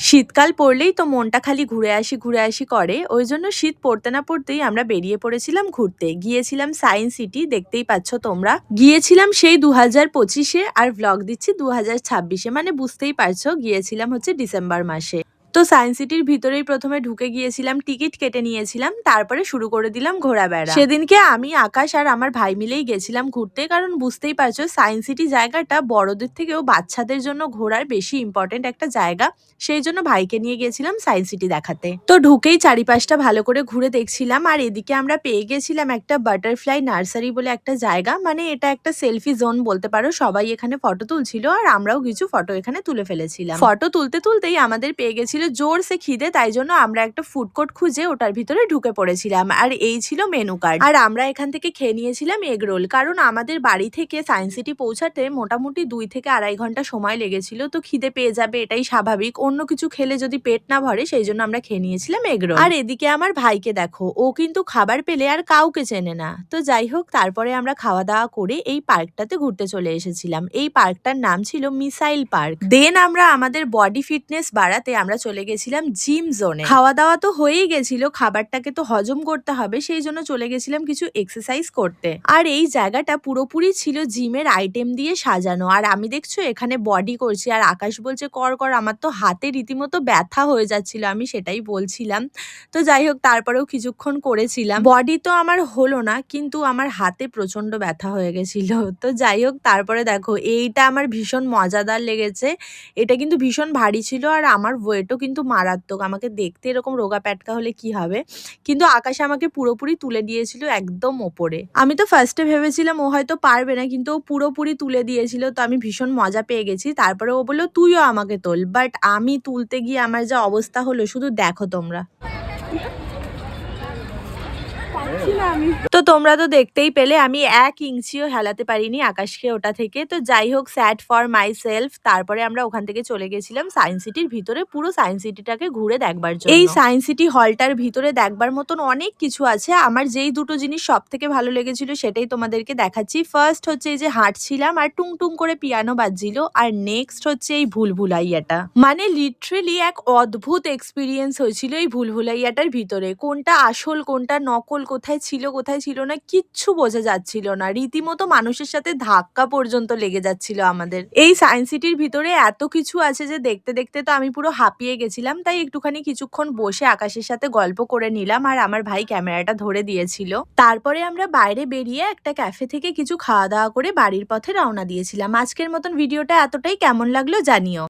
শীতকাল পড়লেই তো মনটা খালি ঘুরে আসি করে। ওই জন্য শীত পড়তে না পড়তেই আমরা বেরিয়ে পড়েছিলাম ঘুরতে। গিয়েছিলাম সায়েন্স সিটি, দেখতেই পাচ্ছ তোমরা। গিয়েছিলাম সেই ২০২৫-এ আর ভ্লগ দিচ্ছি ২০২৬-এ, মানে বুঝতেই পারছো গিয়েছিলাম হচ্ছে ডিসেম্বর মাসে। তো সায়েন্স সিটির ভিতরেই প্রথমে ঢুকে গিয়েছিলাম, টিকিট কেটে নিয়েছিলাম, তারপরে শুরু করে দিলাম ঘোরাবেড়া। সেদিনকে আমি, আকাশ আর আমার ভাই মিলেই গেছিলাম ঘুরতে, কারণ বুঝতেই পারছো সায়েন্স সিটি জায়গাটা বড়দের থেকেও বাচ্চাদের জন্য ঘোরার বেশি ইম্পর্টেন্ট একটা জায়গা। সেই জন্য ভাইকে নিয়ে গেছিলাম সায়েন্স সিটি দেখাতে। তো ঢুকেই চারিপাশটা ভালো করে ঘুরে দেখছিলাম, আর এদিকে আমরা পেয়ে গেছিলাম একটা বাটারফ্লাই নার্সারি বলে একটা জায়গা, মানে এটা একটা সেলফি জোন বলতে পারো। সবাই এখানে ফটো তুলছিল আর আমরাও কিছু ফটো এখানে তুলে ফেলেছিলাম। ফটো তুলতে তুলতেই আমাদের পেয়ে গেছিল জোরসে খিদে, তাই জন্য আমরা একটা ফুড কোর্ট খুঁজে ওটার ভিতরে ঢুকে পড়েছিলাম। আর এই ছিল মেনু কার্ড, আর আমরা এখান থেকে খেয়ে নিয়েছিলাম এগ রোল, কারণ আমাদের বাড়ি থেকে সায়েন্স সিটি পৌঁছাতে মোটামুটি 2 থেকে 2.5 ঘন্টা সময় লেগেছিল। তো খিদে পেয়ে যাবে এটাই স্বাভাবিক, অন্য কিছু খেলে যদি পেট না ভরে, সেই জন্য আমরা খেয়ে নিয়েছিলাম এগ রোল। আর এদিকে আমার ভাইকে দেখো, ও কিন্তু খাবার পেলে আর কাউকে চেনে না। তো যাই হোক, তারপরে আমরা খাওয়া দাওয়া করে এই পার্কটাতে ঘুরতে চলে এসেছিলাম। এই পার্কটার নাম ছিল মিসাইল পার্ক। দেন আমরা আমাদের বডি ফিটনেস বাড়াতে আমরা চলে গেছিলাম জিম জোনে। খাওয়া দাওয়া তো হয়েই গেছিল, খাবারটাকে তো হজম করতে হবে, সেই জন্য চলে গেছিলাম কিছু এক্সারসাইজ করতে। আর এই জায়গাটা পুরোপুরি ছিল জিমের আইটেম দিয়ে সাজানো। আর আমি দেখছো এখানে বডি করছি, আর আকাশ বলছে কর কর। আমার তো হাতে রীতিমতো ব্যথা হয়ে যাচ্ছিল, আমি সেটাই বলছিলাম। তো যাই হোক, তারপরেও কিছুক্ষণ করেছিলাম। বডি তো আমার হলো না, কিন্তু আমার হাতে প্রচন্ড ব্যথা হয়ে গেছিল। তো যাই হোক, তারপরে দেখো এইটা আমার ভীষণ মজাদার লেগেছে। এটা কিন্তু ভীষণ ভারী ছিল, আর আমার ওয়েটও কিন্তু মারাত্মক। আমাকে দেখতে এরকম রোগা প্যাটকা হলে কি হবে, কিন্তু আকাশ আমাকে পুরোপুরি তুলে দিয়েছিল একদম ওপরে। আমি তো ফার্স্টে ভেবেছিলাম ও হয়তো পারবে না, কিন্তু ও পুরোপুরি তুলে দিয়েছিল। তো আমি ভীষণ মজা পেয়ে গেছি। তারপরে ও বললো তুইও আমাকে তোল, বাট আমি তুলতে গিয়ে আমার যা অবস্থা হলো শুধু দেখো তোমরা। তো তোমরা তো দেখতেই পেলে আমি 1 ইঞ্চিও হেলাতে পারিনি আকাশকে ওটা থেকে। তো যাই হোক, স্যাড ফর মাই সেলফ। তারপরে আমরা ওখান থেকে চলে গেছিলাম সায়েন্স সিটির ভিতরে, পুরো সায়েন্স সিটিটাকে ঘুরে দেখবার জন্য। এই সায়েন্স সিটি হলটার ভিতরে দেখবার মতন অনেক কিছু আছে। আমার যেই দুটো জিনিস সব থেকে ভালো লেগেছিল সেটাই তোমাদেরকে দেখাচ্ছি। ফার্স্ট হচ্ছে এই যে হাঁটছিলাম আর টুং টুং করে পিয়ানো বাজছিল, আর নেক্সট হচ্ছে এই ভুলভুলাইয়াটা। মানে লিটারেলি এক অদ্ভুত এক্সপিরিয়েন্স হয়েছিল এই ভুলভুলাইয়াটার ভিতরে। কোনটা আসল কোনটা নকল, কোথায় ছিল না, কিচ্ছু বোঝা যাচ্ছিল না। রীতিমতো মানুষের সাথে ধাক্কা পর্যন্ত লেগে যাচ্ছিল আমাদের। এই সায়েন্স সিটির ভিতরে এত কিছু আছে যে দেখতে দেখতে তো আমি পুরো হাঁপিয়ে গেছিলাম। তাই একটুখানি কিছুক্ষণ বসে আকাশের সাথে গল্প করে নিলাম, আর আমার ভাই ক্যামেরাটা ধরে দিয়েছিল। তারপরে আমরা বাইরে বেরিয়ে একটা ক্যাফে থেকে কিছু খাওয়া দাওয়া করে বাড়ির পথে রওনা দিয়েছিলাম। আজকের মতন ভিডিওটা এতটাই, কেমন লাগলো জানিও।